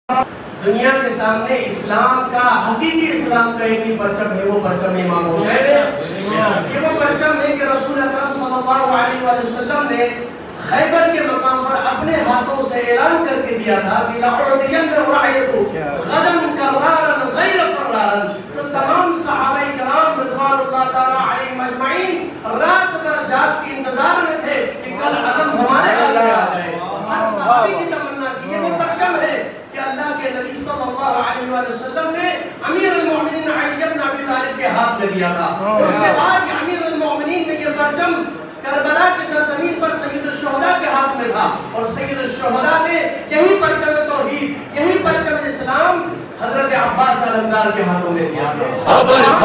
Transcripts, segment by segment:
دنیا کے سامنے اسلام کا حقیقی اسلام کا ایک ہی پرچم ہے، وہ پرچم امام حسین ہے۔ یہ وہ پرچم ہے کہ رسول اکرم صلی اللہ علیہ وآلہ وسلم نے خیبر کے مقام پر اپنے ہاتھوں سے اعلان کر کے دیا تھا کہ لَأُعْطِيَنَّ رَعْيَتُ غَدًا كَرَّارًا غَيْرَ فَرَّارًا۔ تو تمام صحابہ کرام رضوان اللہ تعالیٰ علیہم اجمعین رات بھر جاگ کے انتظار میں تھے کہ کل علم ہمارے ہاتھ میں آ جائے۔ ہر صحابی کی تمنا تھی، یہ وہ پرچم ہے کہ اللہ کے نبی صلی اللہ علیہ وآلہ وسلم نے امیر المومنین علی بن ابی طالب کے ہاتھ میں دیا تھا۔ اس کے بعد امیر المومنین نے یہ پرچم کربلا کی سرزمین پر سید الشہداء کے ہاتھ میں تھا، اور سید الشہداء نے یہی پرچم توحید، یہی پرچم اسلام حضرت عباس علمدار کے ہاتھوں میں دیا تھا۔ عباس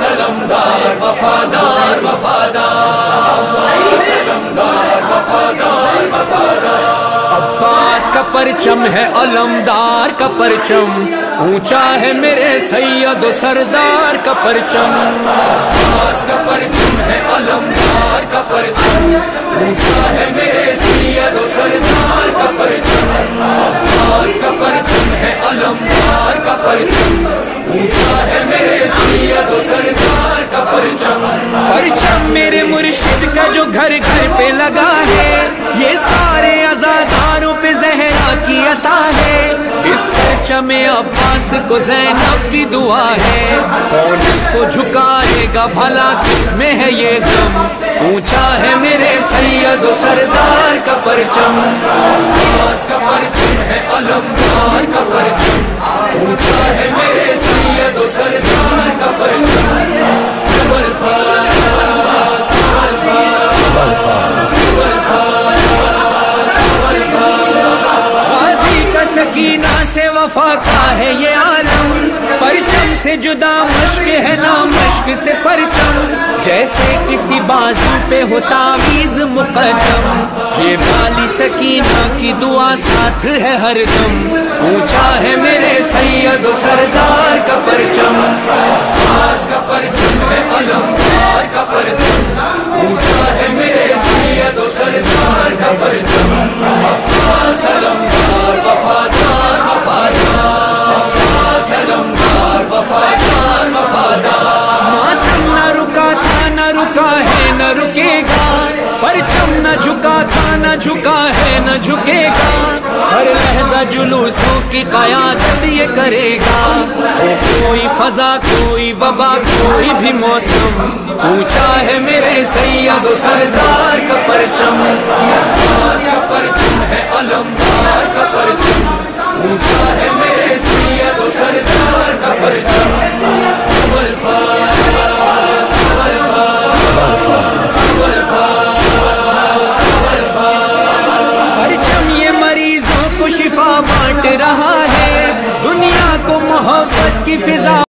علمدار وفادار عباس علمدار وفادار عباس کا پرچم ہے علمدار کا پرچم، اونچا ہے میرے سید و سردار کا پرچم۔ عباس کا پرچم ہے علمدار کا پرچم، اونچا ہے میرے سید و سردار کا پرچم۔ عباس کا پرچم ہے علمدار کا پرچم، اونچا ہے میرے سید و سردار کا پرچم۔ پرچم میرے مرشد کا جو گھر گھر پہ لگا ہے، یہ سارے عزاداروں پہ زہرا کی عطا ہے۔ اس پرچم عباس کو زینب کی دعا ہے، کون اس کو جھکائے گا بھلا کس میں ہے یہ دم۔ اونچا ہے میرے سید و سردار کا پرچم، عباس کا پرچم ہے علمدار کا پرچم، اونچا ہے میرے سید و سردار کا پرچم۔ غازی کا سکینہ سے وفا کا ہے یہ عالم، پرچم سے جدا مشق ہے نا مشق سے پرچم، جیسے کسی بازو پہ ہو تعویذ مقدم، یہ والی سکینہ کی دعا ساتھ ہے ہر دم۔ اونچا ہے میرے سید و سردار کا پرچم، عباس کا پرچم ہے علمدار کا پرچم، اونچا ہے میرے سید و سردار کا پرچم۔ عباس علمدار وفادار عباس علمدار وفادار ماتم نہ رکا تھا نہ رکا ہے نہ رکے گا، پرچم نہ جھکا تھا نہ جھکا ہے نہ جھکے گا، ہر لحظہ جلوسوں کی قیادت یہ کرے گا، کوئی فضا کوئی وبا کوئی بھی موسم، اونچا ہے میرے سید و سردار کا پرچم۔ عباس کا پرچم ہے علمدار کا پرچم، اونچا ہے میرے سید و سردار کا پرچم۔ پرچم یہ مریضوں کو شفا بانٹ رہا ہے، دنیا کو محبت کی فضا